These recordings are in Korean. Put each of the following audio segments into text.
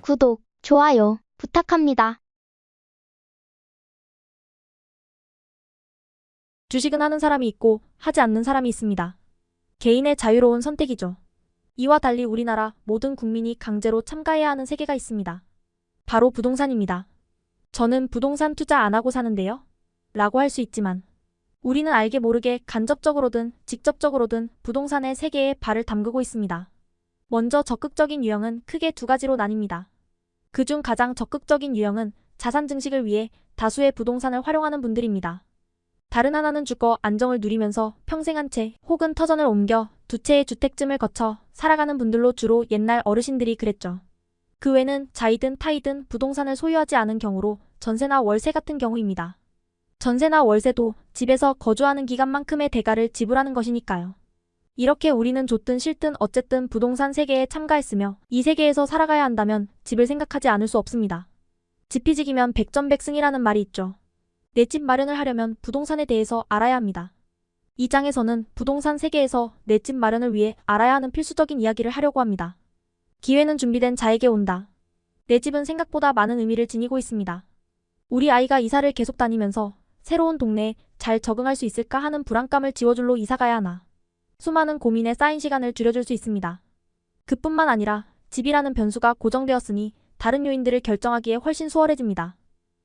구독, 좋아요 부탁합니다. 주식은 하는 사람이 있고 하지 않는 사람이 있습니다. 개인의 자유로운 선택이죠. 이와 달리 우리나라 모든 국민이 강제로 참가해야 하는 세계가 있습니다. 바로 부동산입니다. 저는 부동산 투자 안 하고 사는데요? 라고 할 수 있지만 우리는 알게 모르게 간접적으로든 직접적으로든 부동산의 세계에 발을 담그고 있습니다. 먼저 적극적인 유형은 크게 두 가지로 나뉩니다. 그중 가장 적극적인 유형은 자산 증식을 위해 다수의 부동산을 활용하는 분들입니다. 다른 하나는 주거 안정을 누리면서 평생 한 채 혹은 터전을 옮겨 두 채의 주택쯤을 거쳐 살아가는 분들로 주로 옛날 어르신들이 그랬죠. 그 외는 자이든 타이든 부동산을 소유하지 않은 경우로 전세나 월세 같은 경우입니다. 전세나 월세도 집에서 거주하는 기간만큼의 대가를 지불하는 것이니까요. 이렇게 우리는 좋든 싫든 어쨌든 부동산 세계에 참가했으며 이 세계에서 살아가야 한다면 집을 생각하지 않을 수 없습니다. 지피지기면 백전백승이라는 말이 있죠. 내 집 마련을 하려면 부동산에 대해서 알아야 합니다. 이 장에서는 부동산 세계에서 내 집 마련을 위해 알아야 하는 필수적인 이야기를 하려고 합니다. 기회는 준비된 자에게 온다. 내 집은 생각보다 많은 의미를 지니고 있습니다. 우리 아이가 이사를 계속 다니면서 새로운 동네에 잘 적응할 수 있을까 하는 불안감을 지워줄로 이사 가야 하나. 수많은 고민에 쌓인 시간을 줄여줄 수 있습니다. 그뿐만 아니라 집이라는 변수가 고정되었으니 다른 요인들을 결정하기에 훨씬 수월해집니다.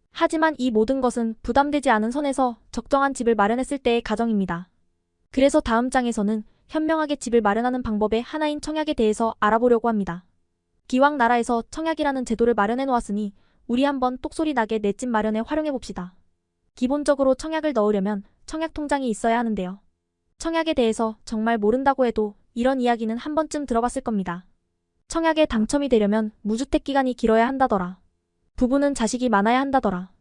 하지만 이 모든 것은 부담되지 않은 선에서 적정한 집을 마련했을 때의 가정입니다. 그래서 다음 장에서는 현명하게 집을 마련하는 방법의 하나인 청약에 대해서 알아보려고 합니다. 기왕 나라에서 청약이라는 제도를 마련해 놓았으니 우리 한번 똑소리 나게 내 집 마련에 활용해 봅시다. 기본적으로 청약을 넣으려면 청약통장이 있어야 하는데요. 청약에 대해서 정말 모른다고 해도 이런 이야기는 한 번쯤 들어봤을 겁니다. 청약에 당첨이 되려면 무주택 기간이 길어야 한다더라. 부부는 자식이 많아야 한다더라.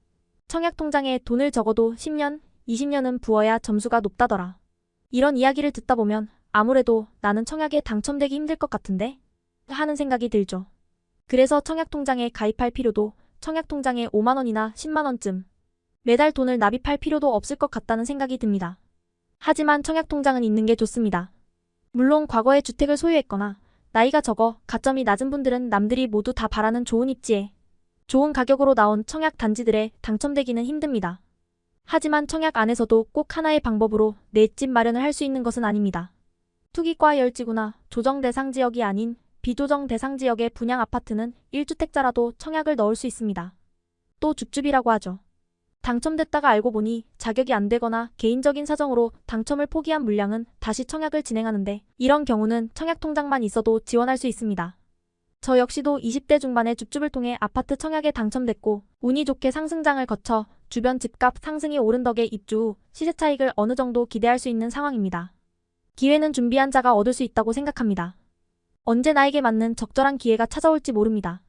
청약통장에 돈을 적어도 10년, 20년은 부어야 점수가 높다더라. 이런 이야기를 듣다 보면 아무래도 나는 청약에 당첨되기 힘들 것 같은데? 하는 생각이 들죠. 그래서 청약통장에 가입할 필요도 청약통장에 5만 원이나 10만 원쯤 매달 돈을 납입할 필요도 없을 것 같다는 생각이 듭니다. 하지만 청약통장은 있는 게 좋습니다. 물론 과거에 주택을 소유했거나 나이가 적어 가점이 낮은 분들은 남들이 모두 다 바라는 좋은 입지에 좋은 가격으로 나온 청약 단지들에 당첨되기는 힘듭니다. 하지만 청약 안에서도 꼭 하나의 방법으로 내 집 마련을 할 수 있는 것은 아닙니다. 투기과 열지구나 조정 대상 지역이 아닌 비조정 대상 지역의 분양 아파트는 1주택자라도 청약을 넣을 수 있습니다. 또 줍줍이라고 하죠. 당첨됐다가 알고 보니 자격이 안 되거나 개인적인 사정으로 당첨을 포기한 물량은 다시 청약을 진행하는데 이런 경우는 청약통장만 있어도 지원할 수 있습니다. 저 역시도 20대 중반에 줍줍을 통해 아파트 청약에 당첨됐고 운이 좋게 상승장을 거쳐 주변 집값 상승이 오른 덕에 입주 후 시세 차익을 어느 정도 기대할 수 있는 상황입니다. 기회는 준비한 자가 얻을 수 있다고 생각합니다. 언제 나에게 맞는 적절한 기회가 찾아올지 모릅니다.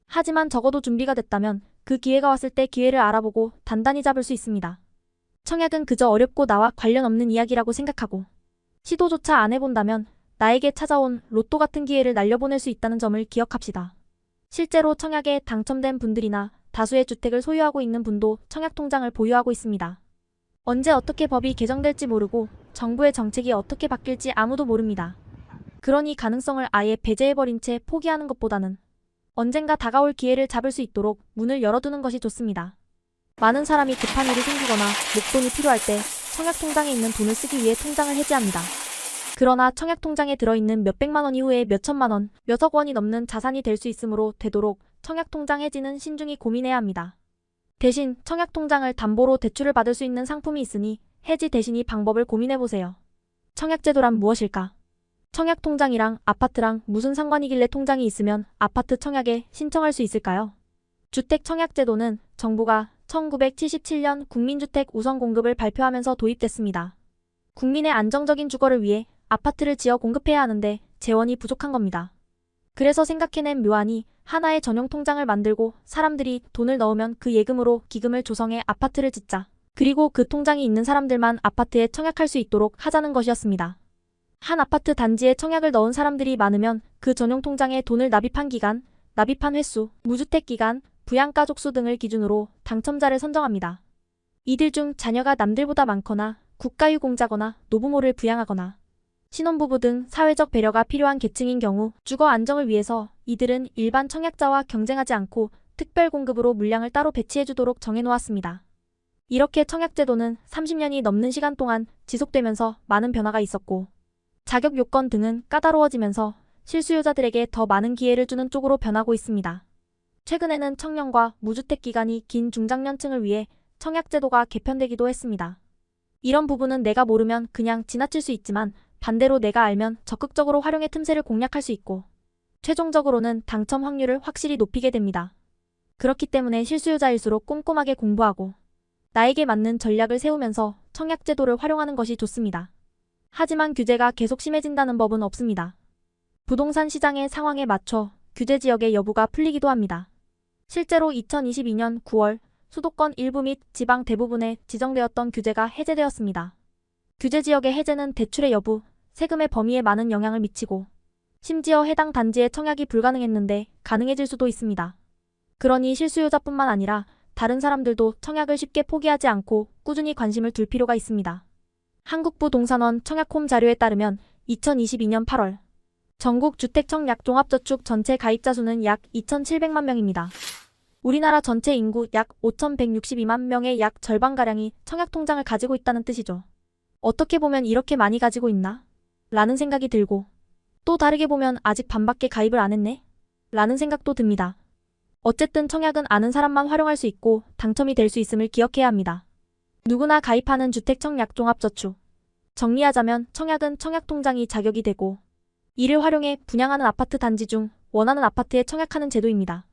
하지만 적어도 준비가 됐다면 그 기회가 왔을 때 기회를 알아보고 단단히 잡을 수 있습니다. 청약은 그저 어렵고 나와 관련 없는 이야기라고 생각하고 시도조차 안 해본다면 나에게 찾아온 로또 같은 기회를 날려보낼 수 있다는 점을 기억합시다. 실제로 청약에 당첨된 분들이나 다수의 주택을 소유하고 있는 분도 청약통장을 보유하고 있습니다. 언제 어떻게 법이 개정될지 모르고 정부의 정책이 어떻게 바뀔지 아무도 모릅니다. 그러니 가능성을 아예 배제해버린 채 포기하는 것보다는 언젠가 다가올 기회를 잡을 수 있도록 문을 열어두는 것이 좋습니다. 많은 사람이 급한 일이 생기거나 목돈이 필요할 때 청약통장에 있는 돈을 쓰기 위해 통장을 해지합니다. 그러나 청약통장에 들어있는 몇백만 원 이후에 몇천만 원, 몇억 원이 넘는 자산이 될 수 있으므로 되도록 청약통장 해지는 신중히 고민해야 합니다. 대신 청약통장을 담보로 대출을 받을 수 있는 상품이 있으니 해지 대신이 방법을 고민해보세요. 청약제도란 무엇일까? 청약통장이랑 아파트랑 무슨 상관이길래 통장이 있으면 아파트 청약에 신청할 수 있을까요? 주택청약제도는 정부가 1977년 국민주택 우선 공급을 발표하면서 도입됐습니다. 국민의 안정적인 주거를 위해 아파트를 지어 공급해야 하는데 재원이 부족한 겁니다. 그래서 생각해낸 묘안이 하나의 전용 통장을 만들고 사람들이 돈을 넣으면 그 예금으로 기금을 조성해 아파트를 짓자. 그리고 그 통장이 있는 사람들만 아파트에 청약할 수 있도록 하자는 것이었습니다. 한 아파트 단지에 청약을 넣은 사람들이 많으면 그 전용 통장에 돈을 납입한 기간, 납입한 횟수, 무주택 기간, 부양가족 수 등을 기준으로 당첨자를 선정합니다. 이들 중 자녀가 남들보다 많거나 국가유공자거나 노부모를 부양하거나 신혼부부 등 사회적 배려가 필요한 계층인 경우 주거 안정을 위해서 이들은 일반 청약자와 경쟁하지 않고 특별 공급으로 물량을 따로 배치해주도록 정해놓았습니다. 이렇게 청약제도는 30년이 넘는 시간 동안 지속되면서 많은 변화가 있었고 자격 요건 등은 까다로워지면서 실수요자들에게 더 많은 기회를 주는 쪽으로 변하고 있습니다. 최근에는 청년과 무주택 기간이 긴 중장년층을 위해 청약제도가 개편되기도 했습니다. 이런 부분은 내가 모르면 그냥 지나칠 수 있지만 반대로 내가 알면 적극적으로 활용해 틈새를 공략할 수 있고 최종적으로는 당첨 확률을 확실히 높이게 됩니다. 그렇기 때문에 실수요자일수록 꼼꼼하게 공부하고 나에게 맞는 전략을 세우면서 청약제도를 활용하는 것이 좋습니다. 하지만 규제가 계속 심해진다는 법은 없습니다. 부동산 시장의 상황에 맞춰 규제 지역의 여부가 풀리기도 합니다. 실제로 2022년 9월 수도권 일부 및 지방 대부분에 지정되었던 규제가 해제되었습니다. 규제 지역의 해제는 대출의 여부, 세금의 범위에 많은 영향을 미치고 심지어 해당 단지의 청약이 불가능했는데 가능해질 수도 있습니다. 그러니 실수요자뿐만 아니라 다른 사람들도 청약을 쉽게 포기하지 않고 꾸준히 관심을 둘 필요가 있습니다. 한국부동산원 청약홈 자료에 따르면 2022년 8월 전국 주택청약 종합저축 전체 가입자 수는 약 2,700만 명입니다. 우리나라 전체 인구 약 5,162만 명의 약 절반가량이 청약통장을 가지고 있다는 뜻이죠. 어떻게 보면 이렇게 많이 가지고 있나? 라는 생각이 들고 또 다르게 보면 아직 반밖에 가입을 안 했네? 라는 생각도 듭니다. 어쨌든 청약은 아는 사람만 활용할 수 있고 당첨이 될 수 있음을 기억해야 합니다. 누구나 가입하는 주택청약종합저축. 정리하자면 청약은 청약통장이 자격이 되고 이를 활용해 분양하는 아파트 단지 중 원하는 아파트에 청약하는 제도입니다.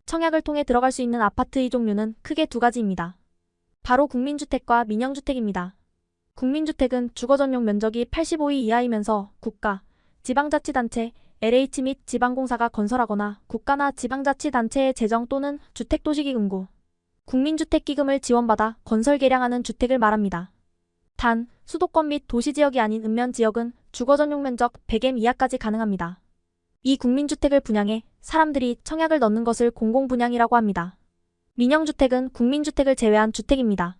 청약을 통해 들어갈 수 있는 아파트의 종류는 크게 두 가지입니다. 바로 국민주택과 민영주택입니다. 국민주택은 주거 전용 면적이 85이 이하이면서 국가, 지방자치단체, LH 및 지방공사가 건설하거나 국가나 지방자치단체의 재정 또는 주택도시기금구, 국민주택기금을 지원받아 건설 개량하는 주택을 말합니다. 단, 수도권 및 도시지역이 아닌 읍면지역은 주거 전용 면적 100m 이하까지 가능합니다. 이 국민주택을 분양해 사람들이 청약을 넣는 것을 공공분양이라고 합니다. 민영주택은 국민주택을 제외한 주택입니다.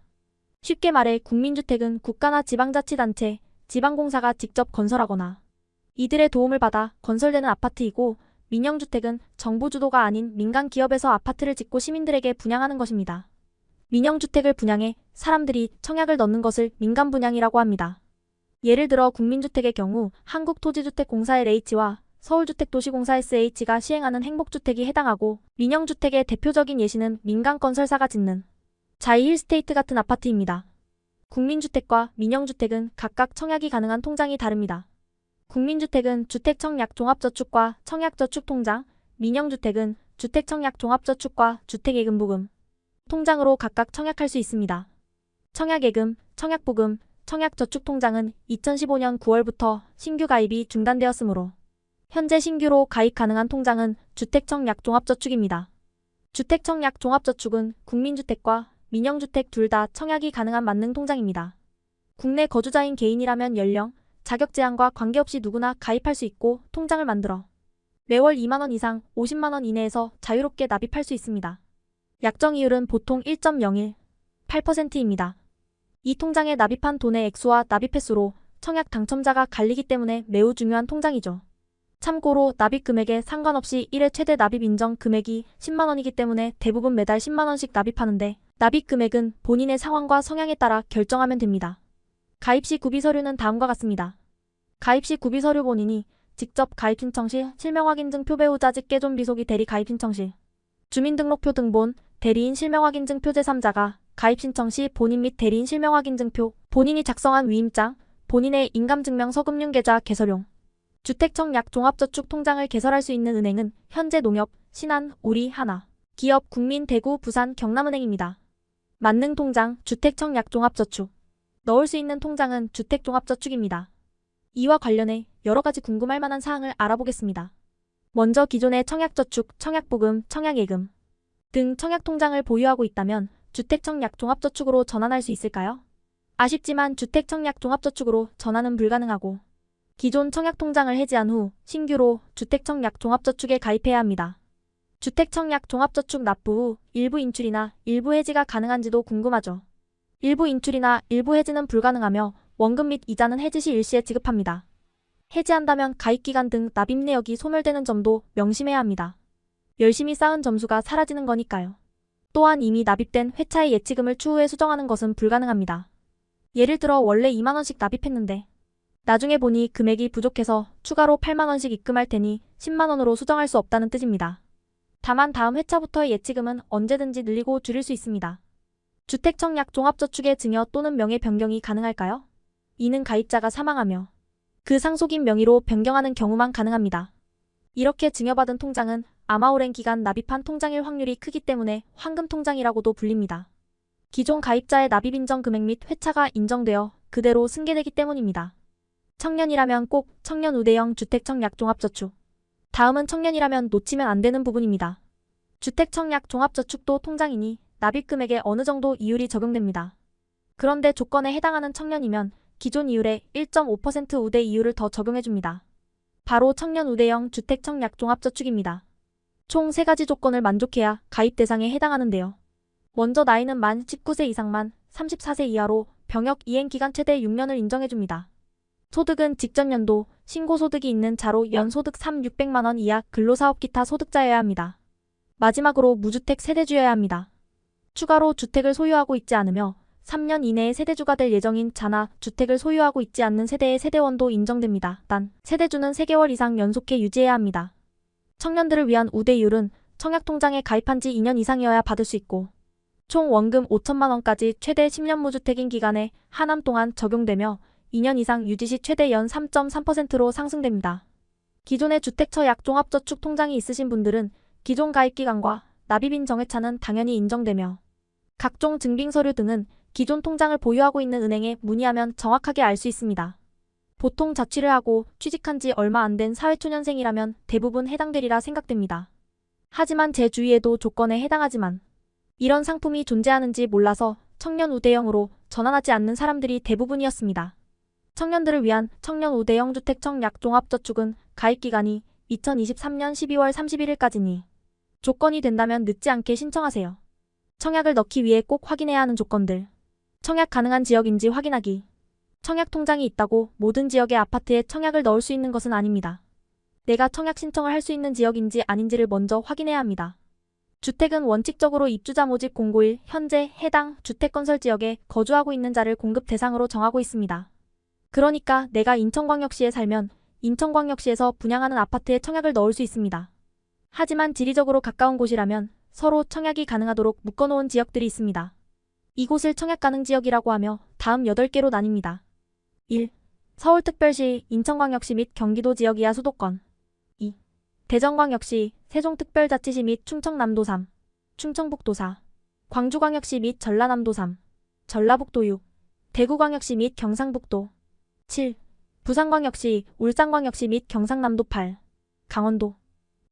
쉽게 말해 국민주택은 국가나 지방자치단체, 지방공사가 직접 건설하거나 이들의 도움을 받아 건설되는 아파트이고 민영주택은 정부 주도가 아닌 민간 기업에서 아파트를 짓고 시민들에게 분양하는 것입니다. 민영주택을 분양해 사람들이 청약을 넣는 것을 민간분양이라고 합니다. 예를 들어 국민주택의 경우 한국토지주택공사 LH와 서울주택도시공사 SH가 시행하는 행복주택이 해당하고 민영주택의 대표적인 예시는 민간건설사가 짓는 자이 힐스테이트 같은 아파트입니다. 국민주택과 민영주택은 각각 청약이 가능한 통장이 다릅니다. 국민주택은 주택청약종합저축과 청약저축통장, 민영주택은 주택청약종합저축과 주택예금보금 통장으로 각각 청약할 수 있습니다. 청약예금, 청약보금, 청약저축통장은 2015년 9월부터 신규 가입이 중단되었으므로 현재 신규로 가입 가능한 통장은 주택청약종합저축입니다. 주택청약종합저축은 국민주택과 민영주택 둘 다 청약이 가능한 만능 통장입니다. 국내 거주자인 개인이라면 연령, 자격 제한과 관계없이 누구나 가입할 수 있고 통장을 만들어 매월 2만원 이상 50만원 이내에서 자유롭게 납입할 수 있습니다. 약정 이율은 보통 1.018%입니다. 이 통장에 납입한 돈의 액수와 납입 횟수로 청약 당첨자가 갈리기 때문에 매우 중요한 통장이죠. 참고로 납입 금액에 상관없이 1회 최대 납입 인정 금액이 10만원이기 때문에 대부분 매달 10만원씩 납입하는데 납입 금액은 본인의 상황과 성향에 따라 결정하면 됩니다. 가입 시 구비 서류는 다음과 같습니다. 가입 시 구비 서류 본인이 직접 가입 신청 시 실명확인증 표배우자 직계존 비속이 대리 가입 신청 시 주민등록표 등본, 대리인 실명확인증 표 제3자가 가입 신청 시 본인 및 대리인 실명확인증표, 본인이 작성한 위임장, 본인의 인감증명 서금융 계좌 개설용, 주택청약 종합저축 통장을 개설할 수 있는 은행은 현재 농협, 신한, 우리, 하나, 기업, 국민, 대구, 부산, 경남은행입니다. 만능 통장, 주택청약 종합저축. 넣을 수 있는 통장은 주택종합저축입니다. 이와 관련해 여러 가지 궁금할 만한 사항을 알아보겠습니다. 먼저 기존의 청약저축, 청약보금, 청약예금 등 청약통장을 보유하고 있다면 주택청약종합저축으로 전환할 수 있을까요? 아쉽지만 주택청약종합저축으로 전환은 불가능하고 기존 청약통장을 해지한 후 신규로 주택청약종합저축에 가입해야 합니다. 주택청약종합저축 납부 후 일부 인출이나 일부 해지가 가능한지도 궁금하죠. 일부 인출이나 일부 해지는 불가능하며 원금 및 이자는 해지 시 일시에 지급합니다. 해지한다면 가입기간 등 납입 내역이 소멸되는 점도 명심해야 합니다. 열심히 쌓은 점수가 사라지는 거니까요. 또한 이미 납입된 회차의 예치금을 추후에 수정하는 것은 불가능합니다. 예를 들어 원래 2만원씩 납입했는데 나중에 보니 금액이 부족해서 추가로 8만원씩 입금할 테니 10만원으로 수정할 수 없다는 뜻입니다. 다만 다음 회차부터의 예치금은 언제든지 늘리고 줄일 수 있습니다. 주택청약 종합저축의 증여 또는 명의 변경이 가능할까요? 이는 가입자가 사망하며 그 상속인 명의로 변경하는 경우만 가능합니다. 이렇게 증여받은 통장은 아마 오랜 기간 납입한 통장일 확률이 크기 때문에 황금통장이라고도 불립니다. 기존 가입자의 납입 인정 금액 및 회차가 인정되어 그대로 승계되기 때문입니다. 청년이라면 꼭 청년 우대형 주택청약 종합저축. 다음은 청년이라면 놓치면 안 되는 부분입니다. 주택청약 종합저축도 통장이니 납입 금액에 어느 정도 이율이 적용됩니다. 그런데 조건에 해당하는 청년이면 기존 이율의 1.5% 우대 이율을 더 적용해줍니다. 바로 청년 우대형 주택청약 종합저축입니다. 총 3가지 조건을 만족해야 가입 대상에 해당하는데요. 먼저 나이는 만 19세 이상만 34세 이하로 병역 이행 기간 최대 6년을 인정해줍니다. 소득은 직전 연도 신고소득이 있는 자로 연소득 600만원 이하 근로사업 기타 소득자여야 합니다. 마지막으로 무주택 세대주여야 합니다. 추가로 주택을 소유하고 있지 않으며 3년 이내에 세대주가 될 예정인 자나 주택을 소유하고 있지 않는 세대의 세대원도 인정됩니다. 단, 세대주는 3개월 이상 연속해 유지해야 합니다. 청년들을 위한 우대이율은 청약통장에 가입한 지 2년 이상이어야 받을 수 있고 총 원금 5천만원까지 최대 10년 무주택인 기간에 하남 동안 적용되며 2년 이상 유지 시 최대 연 3.3%로 상승됩니다. 기존의 주택처약 종합저축 통장이 있으신 분들은 기존 가입기간과 납입인 정회차는 당연히 인정되며 각종 증빙서류 등은 기존 통장을 보유하고 있는 은행에 문의하면 정확하게 알 수 있습니다. 보통 자취를 하고 취직한 지 얼마 안 된 사회초년생이라면 대부분 해당되리라 생각됩니다. 하지만 제 주위에도 조건에 해당하지만 이런 상품이 존재하는지 몰라서 청년 우대형으로 전환하지 않는 사람들이 대부분이었습니다. 청년들을 위한 청년 우대형 주택청약 종합저축은 가입기간이 2023년 12월 31일까지니 조건이 된다면 늦지 않게 신청하세요. 청약을 넣기 위해 꼭 확인해야 하는 조건들. 청약 가능한 지역인지 확인하기. 청약 통장이 있다고 모든 지역의 아파트에 청약을 넣을 수 있는 것은 아닙니다. 내가 청약 신청을 할 수 있는 지역인지 아닌지를 먼저 확인해야 합니다. 주택은 원칙적으로 입주자 모집 공고일 현재 해당 주택건설지역에 거주하고 있는 자를 공급 대상으로 정하고 있습니다. 그러니까 내가 인천광역시에 살면 인천광역시에서 분양하는 아파트에 청약을 넣을 수 있습니다. 하지만 지리적으로 가까운 곳이라면 서로 청약이 가능하도록 묶어놓은 지역들이 있습니다. 이곳을 청약 가능 지역이라고 하며 다음 8개로 나뉩니다. 1. 서울특별시, 인천광역시 및 경기도 지역 이하 수도권. 2. 대전광역시, 세종특별자치시 및 충청남도 3. 충청북도 4. 광주광역시 및 전라남도 3. 전라북도 6. 대구광역시 및 경상북도 7. 부산광역시, 울산광역시 및 경상남도 8. 강원도.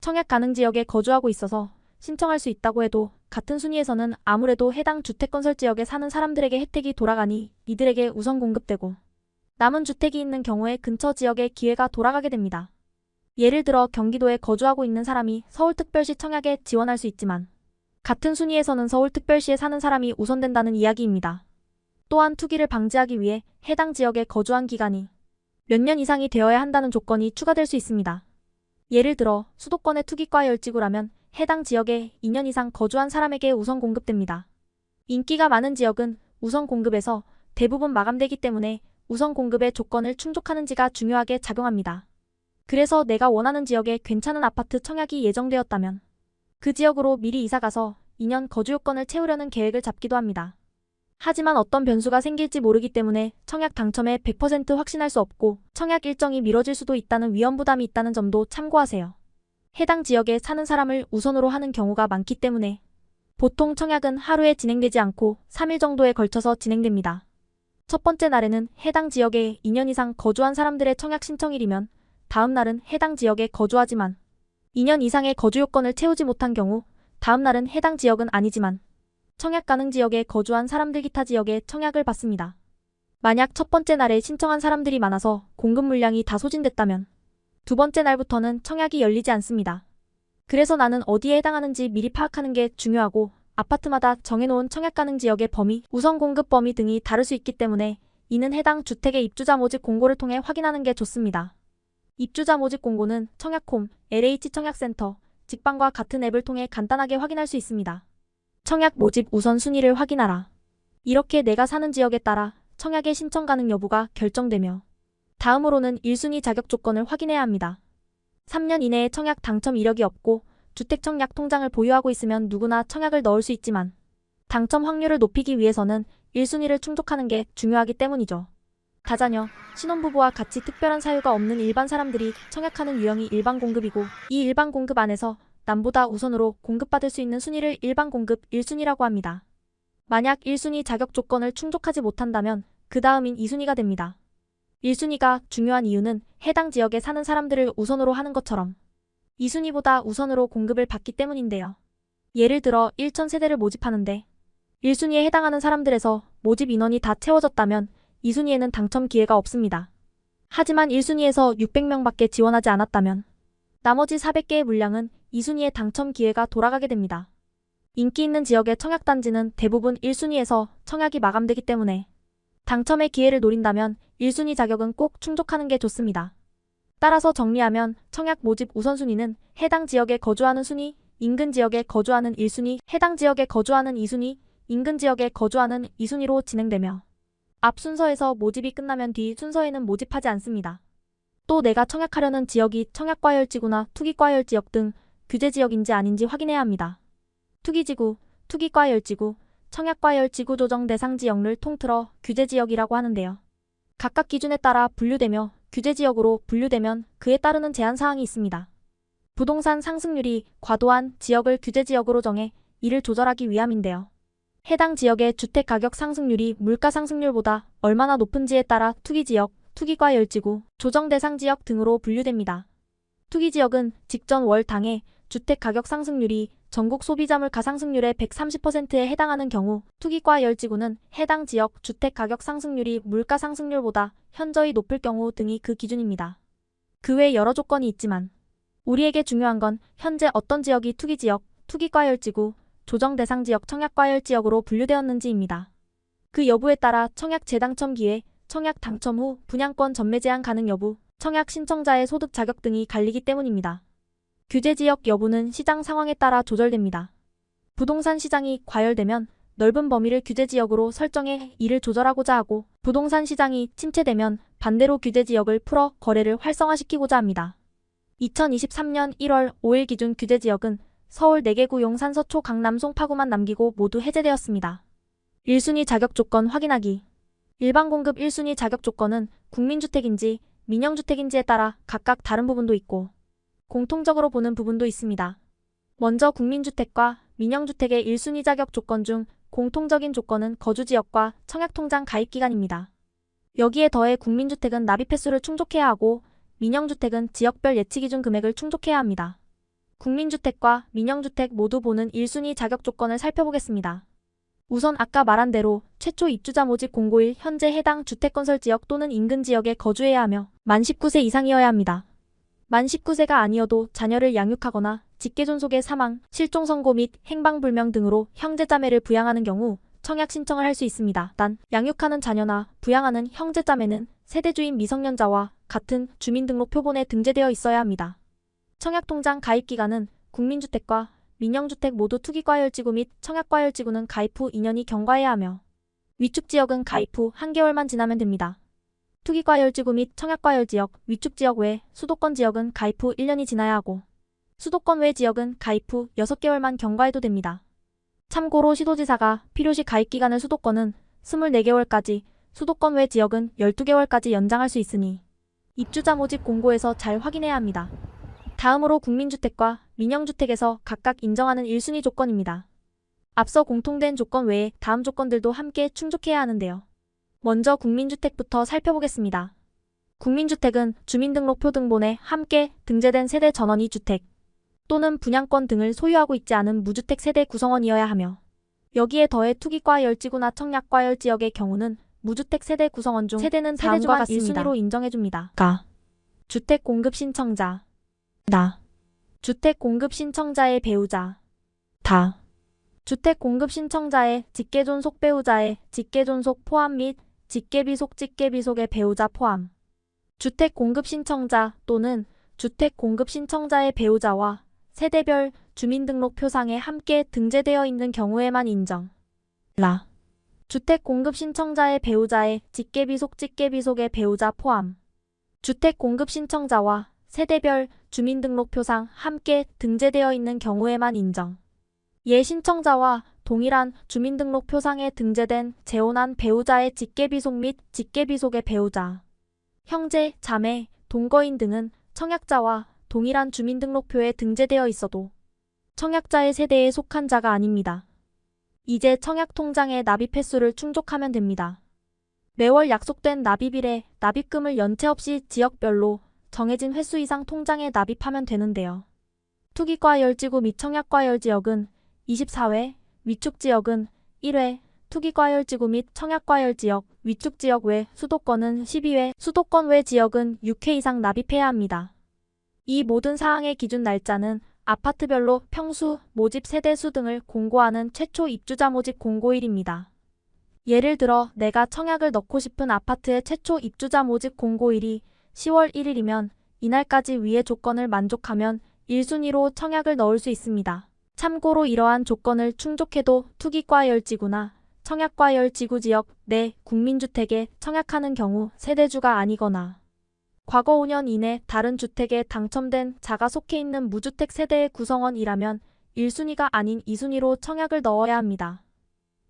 청약 가능 지역에 거주하고 있어서 신청할 수 있다고 해도 같은 순위에서는 아무래도 해당 주택건설지역에 사는 사람들에게 혜택이 돌아가니 이들에게 우선 공급되고 남은 주택이 있는 경우에 근처 지역에 기회가 돌아가게 됩니다. 예를 들어 경기도에 거주하고 있는 사람이 서울특별시 청약에 지원할 수 있지만 같은 순위에서는 서울특별시에 사는 사람이 우선된다는 이야기입니다. 또한 투기를 방지하기 위해 해당 지역에 거주한 기간이 몇 년 이상이 되어야 한다는 조건이 추가될 수 있습니다. 예를 들어 수도권의 투기과 열지구라면 해당 지역에 2년 이상 거주한 사람에게 우선 공급됩니다. 인기가 많은 지역은 우선 공급에서 대부분 마감되기 때문에 우선 공급의 조건을 충족하는지가 중요하게 작용합니다. 그래서 내가 원하는 지역에 괜찮은 아파트 청약이 예정되었다면 그 지역으로 미리 이사가서 2년 거주 요건을 채우려는 계획을 잡기도 합니다. 하지만 어떤 변수가 생길지 모르기 때문에 청약 당첨에 100% 확신할 수 없고 청약 일정이 미뤄질 수도 있다는 위험 부담이 있다는 점도 참고하세요. 해당 지역에 사는 사람을 우선으로 하는 경우가 많기 때문에 보통 청약은 하루에 진행되지 않고 3일 정도에 걸쳐서 진행됩니다. 첫 번째 날에는 해당 지역에 2년 이상 거주한 사람들의 청약 신청일이면 다음 날은 해당 지역에 거주하지만 2년 이상의 거주 요건을 채우지 못한 경우 다음 날은 해당 지역은 아니지만 청약 가능 지역에 거주한 사람들 기타 지역에 청약을 받습니다. 만약 첫 번째 날에 신청한 사람들이 많아서 공급 물량이 다 소진됐다면 두 번째 날부터는 청약이 열리지 않습니다. 그래서 나는 어디에 해당하는지 미리 파악하는 게 중요하고 아파트마다 정해놓은 청약 가능 지역의 범위, 우선 공급 범위 등이 다를 수 있기 때문에 이는 해당 주택의 입주자 모집 공고를 통해 확인하는 게 좋습니다. 입주자 모집 공고는 청약홈, LH 청약센터, 직방과 같은 앱을 통해 간단하게 확인할 수 있습니다. 청약 모집 우선 순위를 확인하라. 이렇게 내가 사는 지역에 따라 청약의 신청 가능 여부가 결정되며 다음으로는 1순위 자격 조건을 확인해야 합니다. 3년 이내에 청약 당첨 이력이 없고 주택청약 통장을 보유하고 있으면 누구나 청약을 넣을 수 있지만 당첨 확률을 높이기 위해서는 1순위를 충족하는 게 중요하기 때문이죠. 다자녀, 신혼부부와 같이 특별한 사유가 없는 일반 사람들이 청약하는 유형이 일반 공급이고 이 일반 공급 안에서 남보다 우선으로 공급받을 수 있는 순위를 일반 공급 1순위라고 합니다. 만약 1순위 자격 조건을 충족하지 못한다면 그 다음인 2순위가 됩니다. 1순위가 중요한 이유는 해당 지역에 사는 사람들을 우선으로 하는 것처럼 2순위보다 우선으로 공급을 받기 때문인데요. 예를 들어 1,000세대를 모집하는데 1순위에 해당하는 사람들에서 모집 인원이 다 채워졌다면 2순위에는 당첨 기회가 없습니다. 하지만 1순위에서 600명밖에 지원하지 않았다면 나머지 400개의 물량은 2순위의 당첨 기회가 돌아가게 됩니다. 인기 있는 지역의 청약단지는 대부분 1순위에서 청약이 마감되기 때문에 당첨의 기회를 노린다면 1순위 자격은 꼭 충족하는 게 좋습니다. 따라서 정리하면 청약 모집 우선순위는 해당 지역에 거주하는 순위, 인근 지역에 거주하는 1순위, 해당 지역에 거주하는 2순위, 인근 지역에 거주하는 2순위로 진행되며 앞 순서에서 모집이 끝나면 뒤 순서에는 모집하지 않습니다. 또 내가 청약하려는 지역이 청약과열지구나 투기과열지역 등 규제지역인지 아닌지 확인해야 합니다. 투기지구, 투기과열지구, 청약과열지구 조정 대상 지역을 통틀어 규제지역이라고 하는데요. 각각 기준에 따라 분류되며 규제지역으로 분류되면 그에 따르는 제한사항이 있습니다. 부동산 상승률이 과도한 지역을 규제지역으로 정해 이를 조절하기 위함인데요. 해당 지역의 주택가격 상승률이 물가 상승률보다 얼마나 높은지에 따라 투기지역, 투기과열지구, 조정 대상 지역 등으로 분류됩니다. 투기지역은 직전 월 당해 주택가격 상승률이 전국 소비자 물가 상승률의 130%에 해당하는 경우 투기과열지구는 해당 지역 주택가격 상승률이 물가 상승률보다 현저히 높을 경우 등이 그 기준입니다. 그 외 여러 조건이 있지만 우리에게 중요한 건 현재 어떤 지역이 투기지역, 투기과열지구, 조정 대상 지역, 청약과열지역으로 분류되었는지입니다. 그 여부에 따라 청약 재당첨 기회, 청약 당첨 후 분양권 전매 제한 가능 여부, 청약 신청자의 소득 자격 등이 갈리기 때문입니다. 규제지역 여부는 시장 상황에 따라 조절됩니다. 부동산 시장이 과열되면 넓은 범위를 규제지역으로 설정해 이를 조절하고자 하고 부동산 시장이 침체되면 반대로 규제지역을 풀어 거래를 활성화시키고자 합니다. 2023년 1월 5일 기준 규제지역은 서울 4개구 용산 서초 강남 송파구만 남기고 모두 해제되었습니다. 1순위 자격 조건 확인하기. 일반 공급 1순위 자격 조건은 국민주택인지 민영주택인지에 따라 각각 다른 부분도 있고 공통적으로 보는 부분도 있습니다. 먼저 국민주택과 민영주택의 1순위 자격 조건 중 공통적인 조건은 거주지역과 청약통장 가입기간입니다. 여기에 더해 국민주택은 납입 횟수를 충족해야 하고 민영주택은 지역별 예치기준 금액을 충족해야 합니다. 국민주택과 민영주택 모두 보는 1순위 자격 조건을 살펴보겠습니다. 우선 아까 말한 대로 최초 입주자 모집 공고일 현재 해당 주택건설지역 또는 인근 지역에 거주해야 하며 만 19세 이상이어야 합니다. 만 19세가 아니어도 자녀를 양육하거나 직계존속의 사망, 실종 선고 및 행방불명 등으로 형제자매를 부양하는 경우 청약 신청을 할 수 있습니다. 단, 양육하는 자녀나 부양하는 형제자매는 세대주인 미성년자와 같은 주민등록표본에 등재되어 있어야 합니다. 청약통장 가입기간은 국민주택과 민영주택 모두 투기과열지구 및 청약과열지구는 가입 후 2년이 경과해야 하며 위축지역은 가입 후 1개월만 지나면 됩니다. 투기과열지구 및 청약과열지역, 위축지역 외 수도권 지역은 가입 후 1년이 지나야 하고 수도권 외 지역은 가입 후 6개월만 경과해도 됩니다. 참고로 시도지사가 필요시 가입기간을 수도권은 24개월까지, 수도권 외 지역은 12개월까지 연장할 수 있으니 입주자 모집 공고에서 잘 확인해야 합니다. 다음으로 국민주택과 민영주택에서 각각 인정하는 1순위 조건입니다. 앞서 공통된 조건 외에 다음 조건들도 함께 충족해야 하는데요. 먼저 국민주택부터 살펴보겠습니다. 국민주택은 주민등록표 등본에 함께 등재된 세대 전원 2주택 또는 분양권 등을 소유하고 있지 않은 무주택 세대 구성원이어야 하며 여기에 더해 투기과열지구나 청약과열지역의 경우는 무주택 세대 구성원 중 세대는 다음과 같습니다. 1순위로 인정해줍니다. 가. 주택 공급 신청자. 나. 주택 공급 신청자의 배우자. 다. 주택 공급 신청자의 직계존속 배우자의 직계존속 포함 및 직계비속 직계비속의 배우자 포함. 주택 공급 신청자 또는 주택 공급 신청자의 배우자와 세대별 주민등록표상에 함께 등재되어 있는 경우에만 인정. 라. 주택 공급 신청자의 배우자의 직계비속 직계비속의 배우자 포함. 주택 공급 신청자와 세대별 주민등록표상 함께 등재되어 있는 경우에만 인정. 예 신청자와 동일한 주민등록표상에 등재된 재혼한 배우자의 직계비속 및 직계비속의 배우자, 형제, 자매, 동거인 등은 청약자와 동일한 주민등록표에 등재되어 있어도 청약자의 세대에 속한 자가 아닙니다. 이제 청약통장의 납입 횟수를 충족하면 됩니다. 매월 약속된 납입일에 납입금을 연체 없이 지역별로 정해진 횟수 이상 통장에 납입하면 되는데요. 투기과열지구 및 청약과열지역은 24회, 위축지역은 1회, 투기과열지구 및 청약과열지역, 위축지역 외 수도권은 12회, 수도권 외 지역은 6회 이상 납입해야 합니다. 이 모든 사항의 기준 날짜는 아파트별로 평수, 모집 세대수 등을 공고하는 최초 입주자 모집 공고일입니다. 예를 들어 내가 청약을 넣고 싶은 아파트의 최초 입주자 모집 공고일이 10월 1일이면 이날까지 위의 조건을 만족하면 1순위로 청약을 넣을 수 있습니다. 참고로 이러한 조건을 충족해도 투기과열지구나 청약과열지구 지역 내 국민주택에 청약하는 경우 세대주가 아니거나 과거 5년 이내 다른 주택에 당첨된 자가 속해 있는 무주택 세대의 구성원이라면 1순위가 아닌 2순위로 청약을 넣어야 합니다.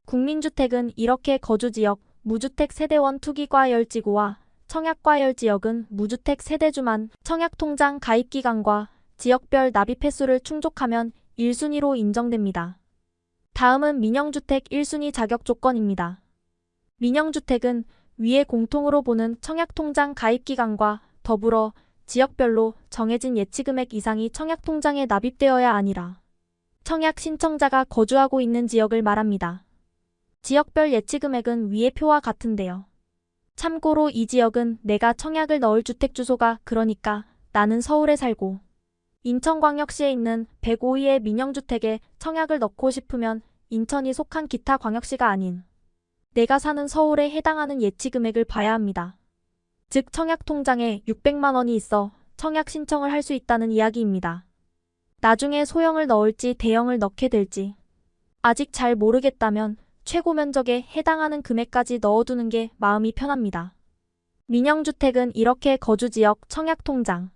국민주택은 이렇게 거주지역, 무주택 세대원 투기과열지구와 청약과열지역은 무주택 세대주만 청약통장 가입기간과 지역별 납입 횟수를 충족하면 1순위로 인정됩니다. 다음은 민영주택 1순위 자격 조건입니다. 민영주택은 위에 공통으로 보는 청약통장 가입기간과 더불어 지역별로 정해진 예치금액 이상이 청약통장에 납입되어야 아니라 청약 신청자가 거주하고 있는 지역을 말합니다. 지역별 예치금액은 위의 표와 같은데요. 참고로 이 지역은 내가 청약을 넣을 주택 주소가 그러니까 나는 서울에 살고 인천광역시에 있는 105위의 민영주택에 청약을 넣고 싶으면 인천이 속한 기타 광역시가 아닌 내가 사는 서울에 해당하는 예치금액을 봐야 합니다. 즉 청약통장에 600만 원이 있어 청약 신청을 할 수 있다는 이야기입니다. 나중에 소형을 넣을지 대형을 넣게 될지 아직 잘 모르겠다면 최고 면적에 해당하는 금액까지 넣어두는 게 마음이 편합니다. 민영주택은 이렇게 거주지역 청약통장,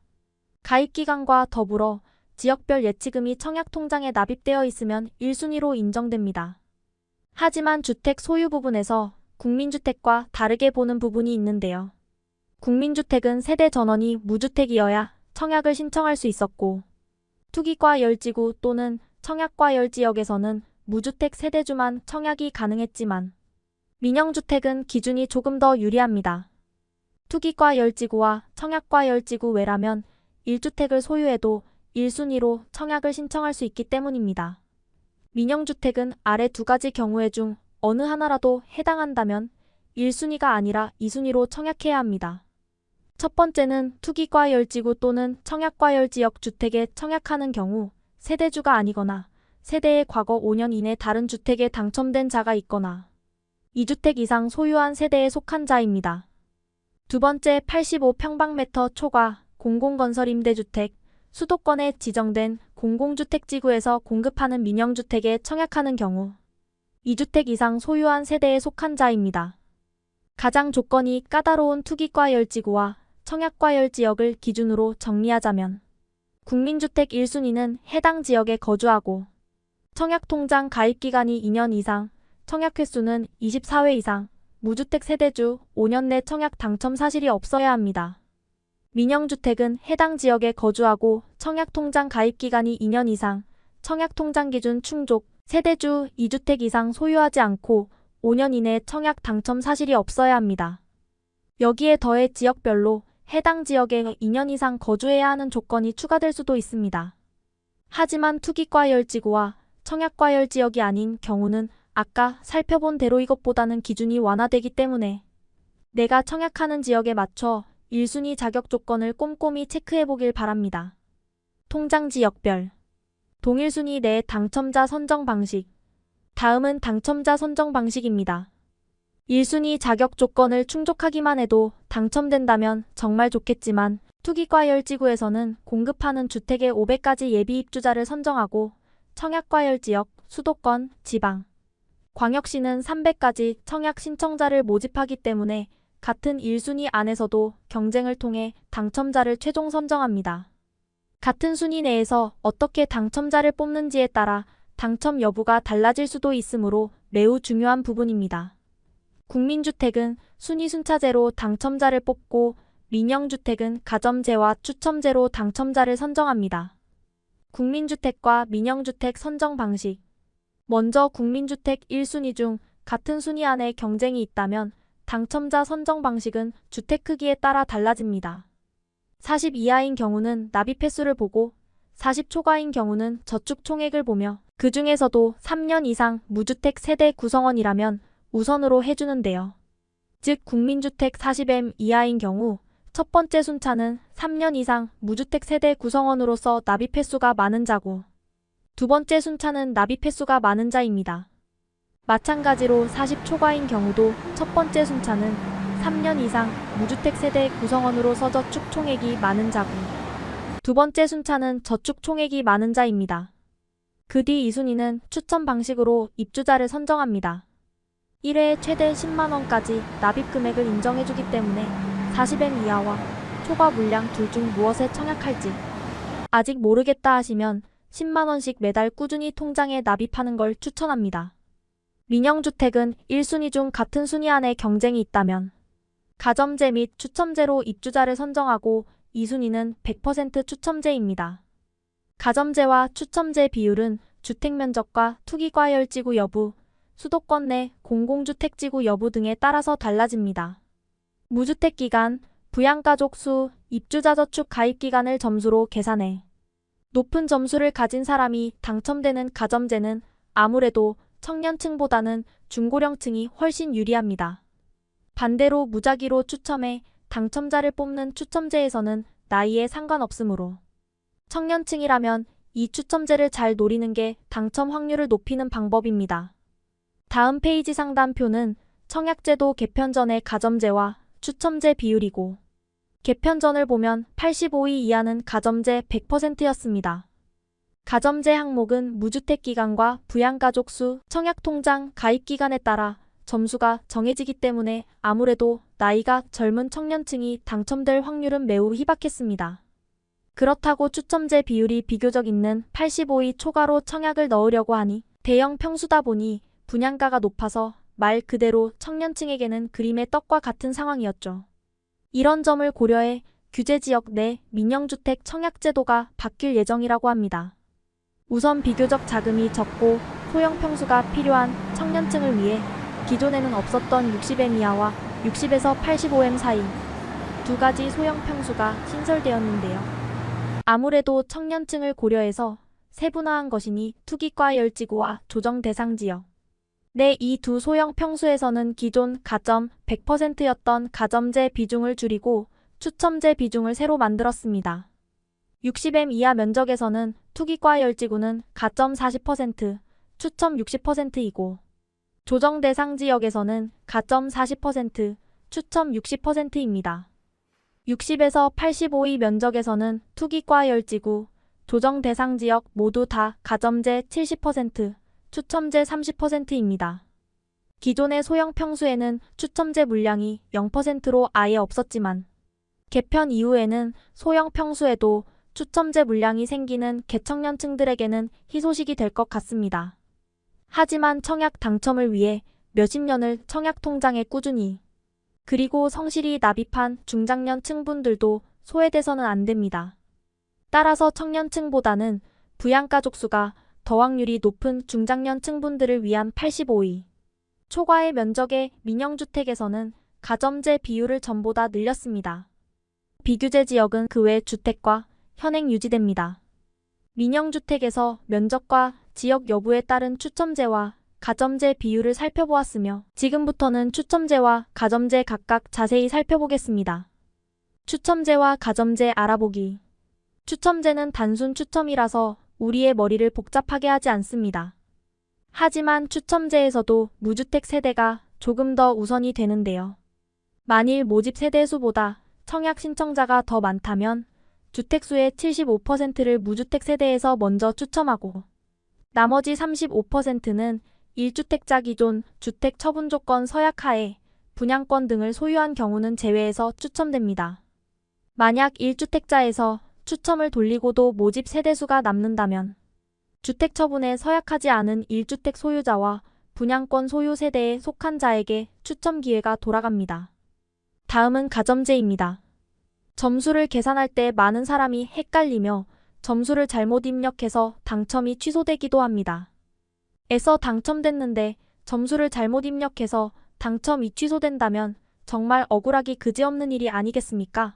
가입기간과 더불어 지역별 예치금이 청약통장에 납입되어 있으면 1순위로 인정됩니다. 하지만 주택 소유 부분에서 국민주택과 다르게 보는 부분이 있는데요. 국민주택은 세대 전원이 무주택이어야 청약을 신청할 수 있었고 투기과열지구 또는 청약과열지역에서는 무주택 세대주만 청약이 가능했지만 민영주택은 기준이 조금 더 유리합니다. 투기과열지구와 청약과열지구 외라면 1주택을 소유해도 1순위로 청약을 신청할 수 있기 때문입니다. 민영주택은 아래 두 가지 경우의 중 어느 하나라도 해당한다면 1순위가 아니라 2순위로 청약해야 합니다. 첫 번째는 투기과열지구 또는 청약과열지역 주택에 청약하는 경우 세대주가 아니거나 세대의 과거 5년 이내 다른 주택에 당첨된 자가 있거나 2주택 이상 소유한 세대에 속한 자입니다. 두 번째 85평방미터 초과 공공건설 임대주택, 수도권에 지정된 공공주택지구에서 공급하는 민영주택에 청약하는 경우 2주택 이상 소유한 세대에 속한 자입니다. 가장 조건이 까다로운 투기과열지구와 청약과열지역을 기준으로 정리하자면 국민주택 1순위는 해당 지역에 거주하고 청약통장 가입기간이 2년 이상, 청약횟수는 24회 이상, 무주택 세대주 5년 내 청약 당첨 사실이 없어야 합니다. 민영주택은 해당 지역에 거주하고 청약통장 가입기간이 2년 이상, 청약통장 기준 충족, 세대주 2주택 이상 소유하지 않고 5년 이내 청약 당첨 사실이 없어야 합니다. 여기에 더해 지역별로 해당 지역에 2년 이상 거주해야 하는 조건이 추가될 수도 있습니다. 하지만 투기과열지구와 청약과열지역이 아닌 경우는 아까 살펴본 대로 이것보다는 기준이 완화되기 때문에 내가 청약하는 지역에 맞춰 1순위 자격 조건을 꼼꼼히 체크해 보길 바랍니다. 통장 지역별 동일순위 내 당첨자 선정 방식. 다음은 당첨자 선정 방식입니다. 1순위 자격 조건을 충족하기만 해도 당첨된다면 정말 좋겠지만 투기과열지구에서는 공급하는 주택의 500가지 예비 입주자를 선정하고 청약과열지역, 수도권, 지방, 광역시는 300가지 청약 신청자를 모집하기 때문에 같은 1순위 안에서도 경쟁을 통해 당첨자를 최종 선정합니다. 같은 순위 내에서 어떻게 당첨자를 뽑는지에 따라 당첨 여부가 달라질 수도 있으므로 매우 중요한 부분입니다. 국민주택은 순위 순차제로 당첨자를 뽑고 민영주택은 가점제와 추첨제로 당첨자를 선정합니다. 국민주택과 민영주택 선정 방식. 먼저 국민주택 1순위 중 같은 순위 안에 경쟁이 있다면 당첨자 선정 방식은 주택 크기에 따라 달라집니다. 40 이하인 경우는 납입 횟수를 보고 40 초과인 경우는 저축 총액을 보며 그 중에서도 3년 이상 무주택 세대 구성원이라면 우선으로 해주는데요. 즉 국민주택 40M 이하인 경우 첫 번째 순차는 3년 이상 무주택 세대 구성원으로서 납입 횟수가 많은 자고 두 번째 순차는 납입 횟수가 많은 자입니다. 마찬가지로 40 초과인 경우도 첫 번째 순차는 3년 이상 무주택 세대 구성원으로서 저축 총액이 많은 자고 두 번째 순차는 저축 총액이 많은 자입니다. 그 뒤 2순위는 추첨 방식으로 입주자를 선정합니다. 1회에 최대 10만원까지 납입 금액을 인정해주기 때문에 40M 이하와 초과 물량 둘 중 무엇에 청약할지 아직 모르겠다 하시면 10만원씩 매달 꾸준히 통장에 납입하는 걸 추천합니다. 민영주택은 1순위 중 같은 순위 안에 경쟁이 있다면 가점제 및 추첨제로 입주자를 선정하고 2순위는 100% 추첨제입니다. 가점제와 추첨제 비율은 주택면적과 투기과열지구 여부, 수도권 내 공공주택지구 여부 등에 따라서 달라집니다. 무주택기간, 부양가족 수, 입주자 저축 가입기간을 점수로 계산해 높은 점수를 가진 사람이 당첨되는 가점제는 아무래도 청년층보다는 중고령층이 훨씬 유리합니다. 반대로 무작위로 추첨해 당첨자를 뽑는 추첨제에서는 나이에 상관없으므로 청년층이라면 이 추첨제를 잘 노리는 게 당첨 확률을 높이는 방법입니다. 다음 페이지 상단표는 청약제도 개편 전의 가점제와 추첨제 비율이고 개편 전을 보면 85위 이하는 가점제 100%였습니다. 가점제 항목은 무주택 기간과 부양가족 수, 청약통장 가입 기간에 따라 점수가 정해지기 때문에 아무래도 나이가 젊은 청년층이 당첨될 확률은 매우 희박했습니다. 그렇다고 추첨제 비율이 비교적 있는 85위 초과로 청약을 넣으려고 하니 대형 평수다 보니 분양가가 높아서 말 그대로 청년층에게는 그림의 떡과 같은 상황이었죠. 이런 점을 고려해 규제지역 내 민영주택 청약제도가 바뀔 예정이라고 합니다. 우선 비교적 자금이 적고 소형 평수가 필요한 청년층을 위해 기존에는 없었던 60M 이하와 60에서 85M 사이 두 가지 소형 평수가 신설되었는데요. 아무래도 청년층을 고려해서 세분화한 것이니 투기과열지구와 조정 대상 지역 내 이 두 소형 평수에서는 기존 가점 100%였던 가점제 비중을 줄이고 추첨제 비중을 새로 만들었습니다. 60M 이하 면적에서는 투기과열지구는 가점 40%, 추첨 60%이고 조정 대상 지역에서는 가점 40%, 추첨 60%입니다. 60에서 85위 면적에서는 투기과열지구, 조정 대상 지역 모두 다 가점제 70%, 추첨제 30%입니다. 기존의 소형 평수에는 추첨제 물량이 0%로 아예 없었지만 개편 이후에는 소형 평수에도 추첨제 물량이 생기는 개청년층들에게는 희소식이 될 것 같습니다. 하지만 청약 당첨을 위해 몇십 년을 청약통장에 꾸준히 그리고 성실히 납입한 중장년층 분들도 소외돼서는 안 됩니다. 따라서 청년층보다는 부양가족 수가 더 확률이 높은 중장년층 분들을 위한 85위 초과의 면적의 민영주택에서는 가점제 비율을 전보다 늘렸습니다. 비규제 지역은 그 외 주택과 현행 유지됩니다. 민영주택에서 면적과 지역 여부에 따른 추첨제와 가점제 비율을 살펴보았으며 지금부터는 추첨제와 가점제 각각 자세히 살펴보겠습니다. 추첨제와 가점제 알아보기. 추첨제는 단순 추첨이라서 우리의 머리를 복잡하게 하지 않습니다. 하지만 추첨제에서도 무주택 세대가 조금 더 우선이 되는데요. 만일 모집 세대수보다 청약 신청자가 더 많다면 주택수의 75%를 무주택 세대에서 먼저 추첨하고 나머지 35%는 1주택자 기존 주택 처분 조건 서약하에 분양권 등을 소유한 경우는 제외해서 추첨됩니다. 만약 1주택자에서 추첨을 돌리고도 모집 세대수가 남는다면 주택 처분에 서약하지 않은 1주택 소유자와 분양권 소유 세대에 속한 자에게 추첨 기회가 돌아갑니다. 다음은 가점제입니다. 점수를 계산할 때 많은 사람이 헷갈리며 점수를 잘못 입력해서 당첨이 취소되기도 합니다. 에서 당첨됐는데 점수를 잘못 입력해서 당첨이 취소된다면 정말 억울하기 그지없는 일이 아니겠습니까?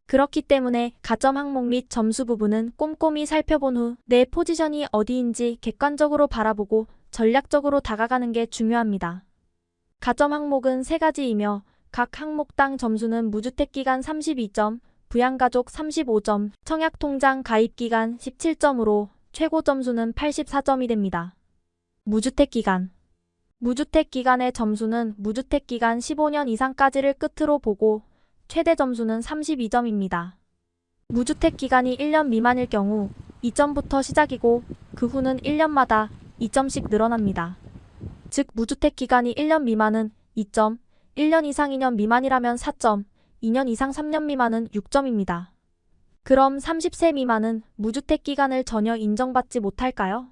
그렇기 때문에 가점 항목 및 점수 부분은 꼼꼼히 살펴본 후 내 포지션이 어디인지 객관적으로 바라보고 전략적으로 다가가는 게 중요합니다. 가점 항목은 3가지이며 각 항목당 점수는 무주택기간 32점, 부양가족 35점, 청약통장 가입기간 17점으로 최고 점수는 84점이 됩니다. 무주택기간 무주택기간의 점수는 무주택기간 15년 이상까지를 끝으로 보고 최대 점수는 32점입니다. 무주택기간이 1년 미만일 경우 2점부터 시작이고 그 후는 1년마다 2점씩 늘어납니다. 즉 무주택기간이 1년 미만은 2점, 1년 이상 2년 미만이라면 4점, 2년 이상 3년 미만은 6점입니다. 그럼 30세 미만은 무주택기간을 전혀 인정받지 못할까요?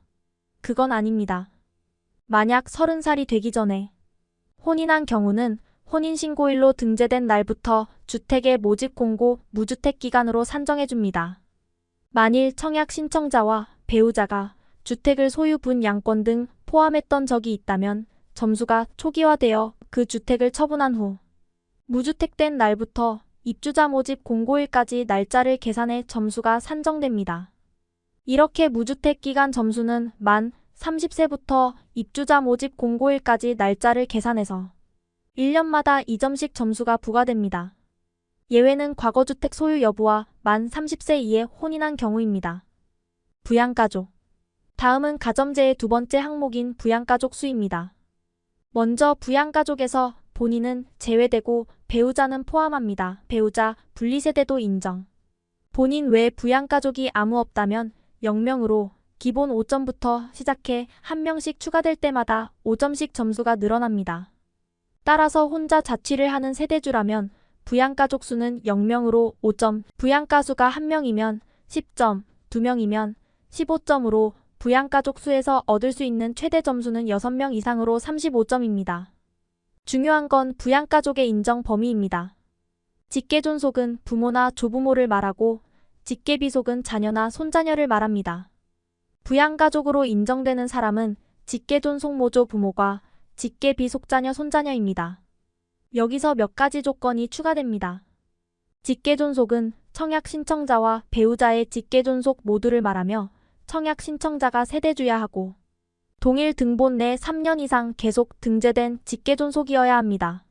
그건 아닙니다. 만약 30살이 되기 전에 혼인한 경우는 혼인신고일로 등재된 날부터 주택의 모집 공고 무주택기간으로 산정해줍니다. 만일 청약 신청자와 배우자가 주택을 소유 분양권 등 포함했던 적이 있다면 점수가 초기화되어 그 주택을 처분한 후 무주택된 날부터 입주자 모집 공고일까지 날짜를 계산해 점수가 산정됩니다. 이렇게 무주택기간 점수는 만 30세부터 입주자 모집 공고일까지 날짜를 계산해서 1년마다 2점씩 점수가 부과됩니다. 예외는 과거주택 소유 여부와 만 30세 이에 혼인한 경우입니다. 부양가족. 다음은 가점제의 두 번째 항목인 부양가족 수입니다. 먼저 부양가족에서 본인은 제외되고 배우자는 포함합니다. 배우자, 분리세대도 인정. 본인 외 부양가족이 아무 없다면 0명으로 기본 5점부터 시작해 한 명씩 추가될 때마다 5점씩 점수가 늘어납니다. 따라서 혼자 자취를 하는 세대주라면 부양가족 수는 0명으로 5점, 부양가수가 1명이면 10점, 2명이면 15점으로 부양가족 수에서 얻을 수 있는 최대 점수는 6명 이상으로 35점입니다. 중요한 건 부양가족의 인정 범위입니다. 직계존속은 부모나 조부모를 말하고 직계비속은 자녀나 손자녀를 말합니다. 부양가족으로 인정되는 사람은 직계존속 모조 부모가 직계비속자녀 손자녀입니다. 여기서 몇 가지 조건이 추가됩니다. 직계존속은 청약 신청자와 배우자의 직계존속 모두를 말하며 청약 신청자가 세대주야 하고 동일 등본 내 3년 이상 계속 등재된 직계존속이어야 합니다.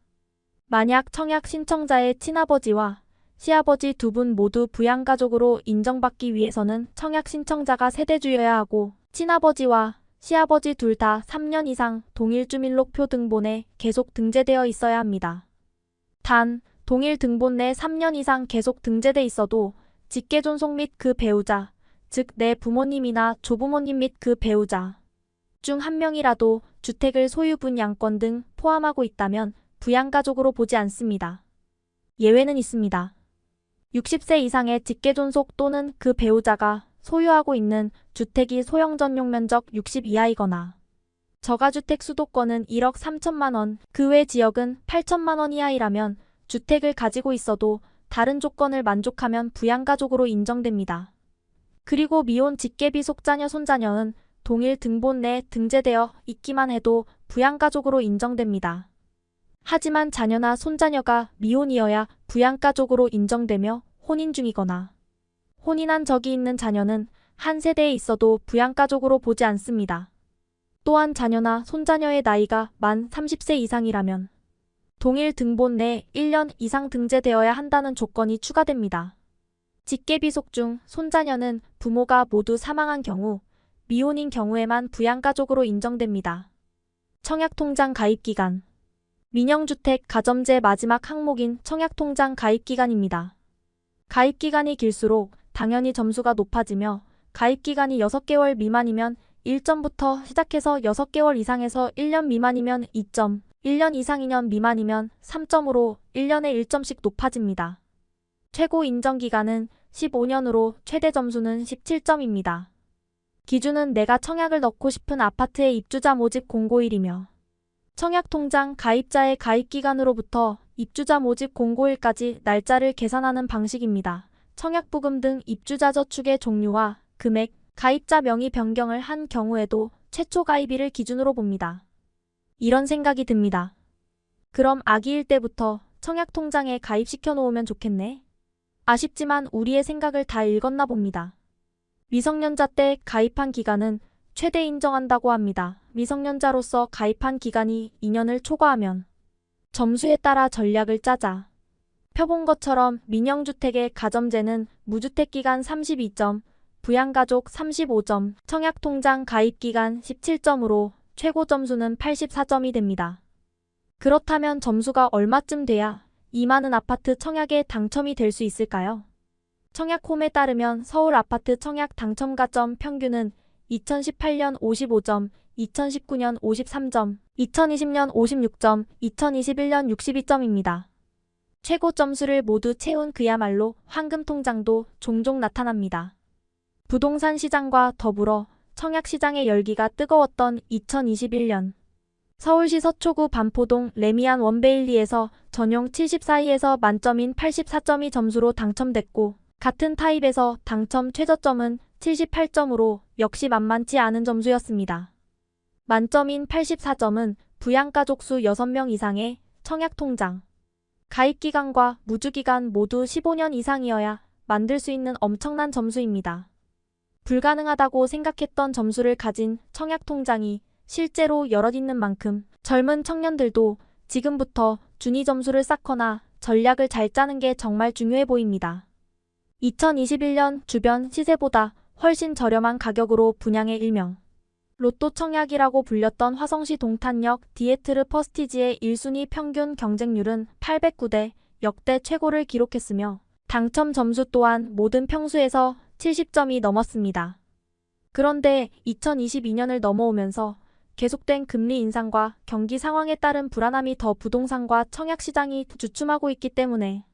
만약 청약 신청자의 친아버지와 시아버지 두 분 모두 부양가족으로 인정받기 위해서는 청약 신청자가 세대주여야 하고 친아버지와 시아버지 둘 다 3년 이상 동일 주민록표 등본에 계속 등재되어 있어야 합니다. 단, 동일 등본 내 3년 이상 계속 등재돼 있어도 직계존속 및 그 배우자, 즉 내 부모님이나 조부모님 및 그 배우자 중 한 명이라도 주택을 소유 분양권 등 포함하고 있다면 부양가족으로 보지 않습니다. 예외는 있습니다. 60세 이상의 직계존속 또는 그 배우자가 소유하고 있는 주택이 소형 전용 면적 60 이하이거나 저가주택 수도권은 1억 3천만 원, 그 외 지역은 8천만 원 이하이라면 주택을 가지고 있어도 다른 조건을 만족하면 부양가족으로 인정됩니다. 그리고 미혼 직계비속자녀 손자녀는 동일 등본 내에 등재되어 있기만 해도 부양가족으로 인정됩니다. 하지만 자녀나 손자녀가 미혼이어야 부양가족으로 인정되며 혼인 중이거나 혼인한 적이 있는 자녀는 한 세대에 있어도 부양가족으로 보지 않습니다. 또한 자녀나 손자녀의 나이가 만 30세 이상이라면 동일 등본 내 1년 이상 등재되어야 한다는 조건이 추가됩니다. 직계비속 중 손자녀는 부모가 모두 사망한 경우, 미혼인 경우에만 부양가족으로 인정됩니다. 청약통장 가입기간. 민영주택 가점제 마지막 항목인 청약통장 가입기간입니다. 가입기간이 길수록 당연히 점수가 높아지며 가입기간이 6개월 미만이면 1점부터 시작해서 6개월 이상에서 1년 미만이면 2점, 1년 이상 2년 미만이면 3점으로 1년에 1점씩 높아집니다. 최고 인정기간은 15년으로 최대 점수는 17점입니다. 기준은 내가 청약을 넣고 싶은 아파트의 입주자 모집 공고일이며 청약통장 가입자의 가입기간으로부터 입주자 모집 공고일까지 날짜를 계산하는 방식입니다. 청약부금 등 입주자 저축의 종류와 금액, 가입자 명의 변경을 한 경우에도 최초 가입일을 기준으로 봅니다. 이런 생각이 듭니다. 그럼 아기일 때부터 청약통장에 가입시켜 놓으면 좋겠네. 아쉽지만 우리의 생각을 다 읽었나 봅니다. 미성년자 때 가입한 기간은 최대 인정한다고 합니다. 미성년자로서 가입한 기간이 2년을 초과하면 점수에 따라 전략을 짜자. 펴본 것처럼 민영주택의 가점제는 무주택기간 32점, 부양가족 35점, 청약통장 가입기간 17점으로 최고 점수는 84점이 됩니다. 그렇다면 점수가 얼마쯤 돼야 이 많은 아파트 청약에 당첨이 될 수 있을까요? 청약홈에 따르면 서울 아파트 청약 당첨가점 평균은 2018년 55점, 2019년 53점, 2020년 56점, 2021년 62점입니다. 최고 점수를 모두 채운 그야말로 황금통장도 종종 나타납니다. 부동산 시장과 더불어 청약 시장의 열기가 뜨거웠던 2021년 서울시 서초구 반포동 레미안 원베일리에서 전용 74위에서 만점인 84점이 점수로 당첨됐고 같은 타입에서 당첨 최저점은 78점으로 역시 만만치 않은 점수였습니다. 만점인 84점은 부양가족 수 6명 이상의 청약통장 가입기간과 무주기간 모두 15년 이상이어야 만들 수 있는 엄청난 점수입니다. 불가능하다고 생각했던 점수를 가진 청약통장이 실제로 여럿 있는 만큼 젊은 청년들도 지금부터 준위 점수를 쌓거나 전략을 잘 짜는 게 정말 중요해 보입니다. 2021년 주변 시세보다 훨씬 저렴한 가격으로 분양의 일명 로또 청약이라고 불렸던 화성시 동탄역 디에트르 퍼스티지의 1순위 평균 경쟁률은 809대 역대 최고를 기록했으며 당첨 점수 또한 모든 평수에서 70점이 넘었습니다. 그런데 2022년을 넘어오면서 계속된 금리 인상과 경기 상황에 따른 불안함이 더 부동산과 청약 시장이 주춤하고 있기 때문에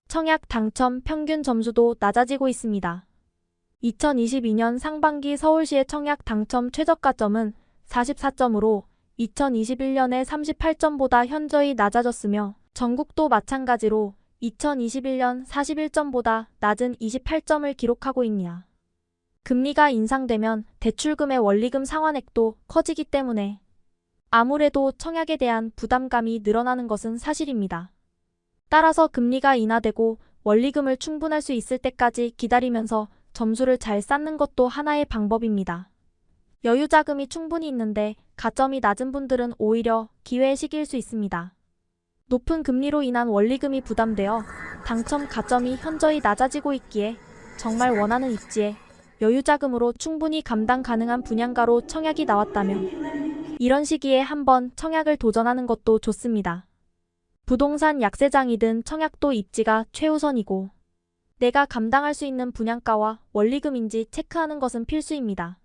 청약 당첨 평균 점수도 낮아지고 있습니다. 2022년 상반기 서울시의 청약 당첨 최저가점은 44점으로 2021년의 38점보다 현저히 낮아졌으며 전국도 마찬가지로 2021년 41점보다 낮은 28점을 기록하고 있냐. 금리가 인상되면 대출금의 원리금 상환액도 커지기 때문에 아무래도 청약에 대한 부담감이 늘어나는 것은 사실입니다. 따라서 금리가 인하되고 원리금을 충분할 수 있을 때까지 기다리면서 점수를 잘 쌓는 것도 하나의 방법입니다. 여유 자금이 충분히 있는데 가점이 낮은 분들은 오히려 기회의 시기일 수 있습니다. 높은 금리로 인한 원리금이 부담되어 당첨 가점이 현저히 낮아지고 있기에 정말 원하는 입지에 여유 자금으로 충분히 감당 가능한 분양가로 청약이 나왔다면 이런 시기에 한번 청약을 도전하는 것도 좋습니다. 부동산 약세장이든 청약도 입지가 최우선이고 내가 감당할 수 있는 분양가와 원리금인지 체크하는 것은 필수입니다.